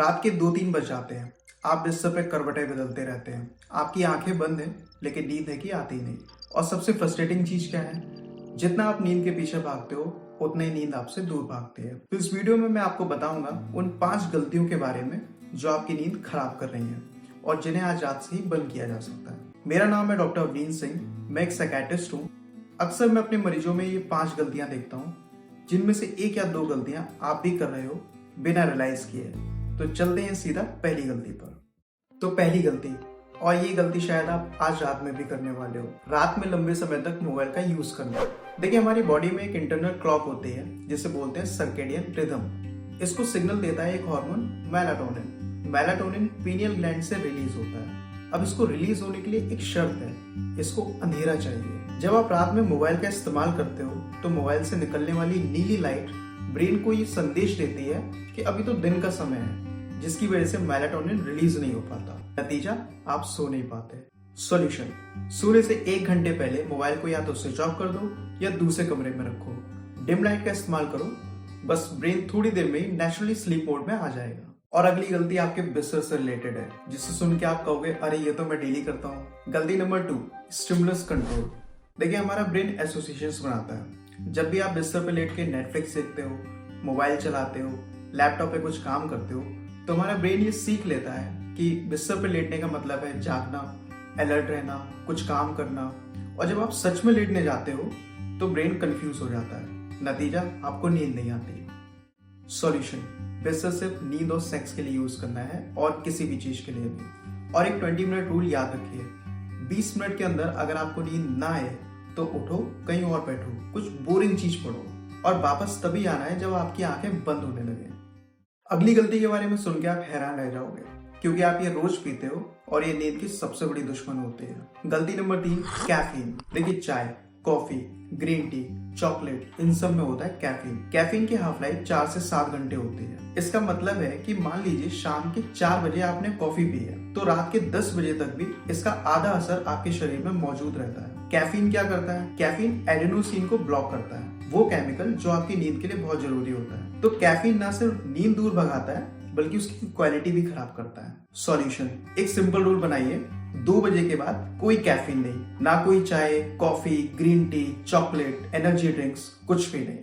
रात के 2-3 बज जाते हैं, आप बिस्तर पे करवटें बदलते रहते हैं, आपकी आंखें बंद हैं लेकिन नींद है कि आती नहीं। और सबसे फ्रस्ट्रेटिंग चीज क्या है, जितना आप नींद के पीछे भागते हो उतना ही नींद आपसे दूर भागती है। तो इस वीडियो में मैं आपको बताऊंगा उन 5 गलतियों के बारे में जो आपकी नींद खराब कर रही हैं और जिन्हें आज रात से ही बंद किया जा सकता है। मेरा नाम है डॉक्टर अवनीश सिंह, मैं एक साइकियाट्रिस्ट हूँ। अक्सर मैं अपने मरीजों में ये 5 गलतियां देखता हूँ जिनमें से 1 या 2 गलतियां आप भी कर रहे हो बिना रियलाइज किए। तो चलते हैं सीधा पहली गलती पर। तो पहली गलती, और ये गलती शायद आप आज रात में भी करने वाले हो, रात में लंबे समय तक मोबाइल का यूज करना। देखिए, हमारी बॉडी में एक इंटरनल क्लॉक होती है जिसे बोलते हैं सर्केडियन रिदम। इसको सिग्नल देता है एक hormone melatonin. Melatonin pineal gland से रिलीज होता है। अब इसको रिलीज होने के लिए एक शर्त है, इसको अंधेरा चाहिए। जब आप रात में मोबाइल का इस्तेमाल करते हो तो मोबाइल से निकलने वाली नीली लाइट ब्रेन को ये संदेश देती है कि अभी तो दिन का समय है, जिसकी वजह से मेलाटोनिन रिलीज नहीं हो पाता। नतीजा, आप सो नहीं पाते। सॉल्यूशन, सोने से 1 घंटे पहले मोबाइल को या तो स्विच ऑफ कर दो या दूसरे कमरे में रखो। डिम लाइट का इस्तेमाल करो, बस ब्रेन थोड़ी देर में ही नेचुरली स्लीप मोड में आ जाएगा। और अगली गलती आपके बिस्तर से रिलेटेड है, जिससे सुन के आप कहोगे अरे ये तो मैं डेली करता हूँ। गलती नंबर 2, स्टिमुलस कंट्रोल। देखिए, हमारा ब्रेन एसोसिएशंस बनाता है। जब भी आप बिस्तर पे लेट के नेटफ्लिक्स देखते हो, मोबाइल चलाते हो, लैपटॉप पे कुछ काम करते हो, तो हमारा ब्रेन ये सीख लेता है कि बिस्तर पे लेटने का मतलब है जागना, अलर्ट रहना, कुछ काम करना। और जब आप सच में लेटने जाते हो तो ब्रेन कंफ्यूज हो जाता है। नतीजा, आपको नींद नहीं आती। सॉल्यूशन, बिस्तर सिर्फ नींद और सेक्स के लिए यूज करना है और किसी भी चीज के लिए नहीं। और एक 20 मिनट रूल याद रखिए, 20 मिनट के अंदर अगर आपको नींद ना आए तो उठो, कहीं और बैठो, कुछ बोरिंग चीज पढ़ो और वापस तभी आना है जब आपकी आंखें बंद होने लगे। अगली गलती के बारे में सुन के आप हैरान रह जाओगे, क्योंकि आप ये रोज पीते हो और ये नींद की सबसे बड़ी दुश्मन होती है। गलती नंबर 3, कैफीन। देखिए, चाय, कॉफी, ग्रीन टी, चॉकलेट, इन सब में होता है कैफीन। कैफीन की हाफ लाइफ 4 से 7 घंटे होती है। इसका मतलब है कि मान लीजिए शाम के 4 बजे आपने कॉफी पी है तो रात के 10 बजे तक भी इसका आधा असर आपके शरीर में मौजूद रहता है। कैफीन क्या करता है? कैफीन एडेनोसिन को ब्लॉक करता है, वो केमिकल जो आपकी नींद के लिए बहुत जरूरी होता है। तो कैफीन ना सिर्फ नींद दूर भगाता है बल्कि उसकी क्वालिटी भी खराब करता है। सॉल्यूशन, एक सिंपल रूल बनाइए, 2 बजे के बाद कोई कैफीन नहीं, ना कोई चाय, coffee, green tea, chocolate, energy drinks, कुछ भी नहीं।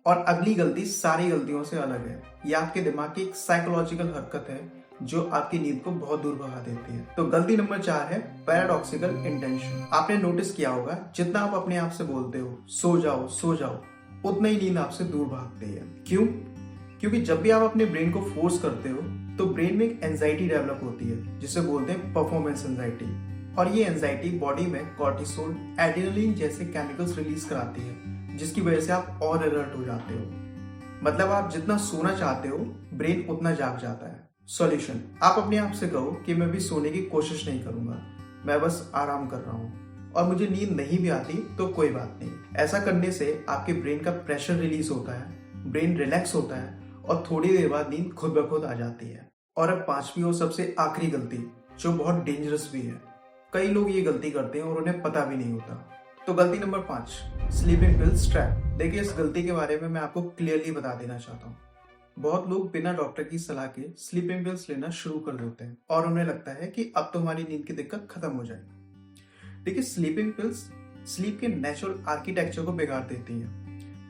और अगली गलती सारी गलतियों से अलग है। ये आपके दिमाग की एक साइकोलॉजिकल हरकत है जो आपकी नींद को बहुत दूर भगा देती है। तो गलती नंबर 4 है पैराडॉक्सिकल इंटेंशन। आपने नोटिस किया होगा, जितना आप अपने आप से बोलते हो सो जाओ सो जाओ, उतना ही नींद आपसे दूर भागती है। क्यों? क्योंकि जब भी आप अपने ब्रेन को फोर्स करते हो तो ब्रेन में एक एंजाइटी डेवलप होती है जिसे बोलते हैं परफॉर्मेंस एंजाइटी। और ये एंजाइटी बॉडी में कॉर्टिसोल, एड्रेनलिन जैसे केमिकल्स रिलीज कराती है, जिसकी वजह से आप और अलर्ट हो जाते हो। मतलब आप जितना सोना चाहते हो ब्रेन उतना जाग जाता है। सॉल्यूशन, आप अपने आप से कहो कि मैं भी सोने की कोशिश नहीं करूंगा, मैं बस आराम कर रहा हूँ और मुझे नींद नहीं भी आती तो कोई बात नहीं। ऐसा करने से आपके ब्रेन का प्रेशर रिलीज होता है, ब्रेन रिलैक्स होता है और थोड़ी देर बाद नींद खुद ब खुद आ जाती है। और अब 5वीं और सबसे आखिरी गलती, जो बहुत डेंजरस भी है। कई लोग ये गलती करते हैं और उन्हें पता भी नहीं होता। तो गलती नंबर 5, स्लीपिंग पिल्स ट्रैप। देखिए, इस गलती के बारे में मैं आपको क्लियरली बता देना चाहता हूँ। बहुत लोग बिना डॉक्टर की सलाह के स्लीपिंग पिल्स लेना शुरू कर देते हैं और उन्हें लगता है कि अब तो हमारी नींद की दिक्कत खत्म हो जाएगी। देखिए, स्लीपिंग पिल्स स्लीप के नेचुरल आर्किटेक्चर को बिगाड़ देती हैं।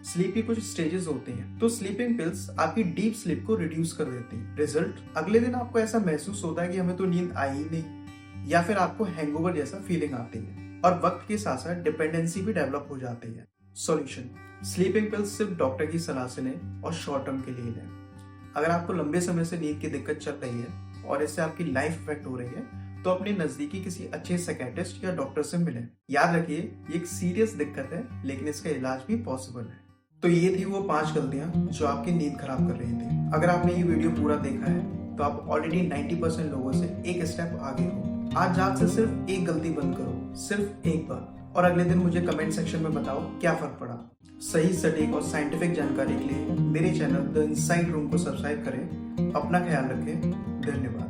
स्लीप के कुछ स्टेजेस होते हैं, तो स्लीपिंग पिल्स आपकी डीप स्लीप को रिड्यूस कर देती है। रिजल्ट, अगले दिन आपको ऐसा महसूस होता है कि हमें तो नींद आई ही नहीं, या फिर आपको हैंगओवर जैसा फीलिंग आती है और वक्त के साथ साथ डिपेंडेंसी भी डेवलप हो जाती है। सॉल्यूशन, स्लीपिंग पिल्स सिर्फ डॉक्टर की सलाह से लें और शॉर्ट टर्म के लिए लें। अगर आपको लंबे समय से नींद की दिक्कत चल रही है और इससे आपकी लाइफ इफेक्ट हो रही है तो अपने नजदीकी किसी अच्छे साइकियाट्रिस्ट या डॉक्टर से मिलें। याद रखिए, ये एक सीरियस दिक्कत है लेकिन इसका इलाज भी पॉसिबल है। तो ये थी वो 5 गलतियां जो आपकी नींद खराब कर रही थी। अगर आपने ये वीडियो पूरा देखा है तो आप ऑलरेडी 90% लोगों से एक स्टेप आगे हो। आज रात से सिर्फ एक गलती बंद करो, सिर्फ एक बार, और अगले दिन मुझे कमेंट सेक्शन में बताओ क्या फर्क पड़ा। सही, सटीक और साइंटिफिक जानकारी के लिए मेरे चैनल द इनसाइट रूम को सब्सक्राइब करें। अपना ख्याल रखें। धन्यवाद।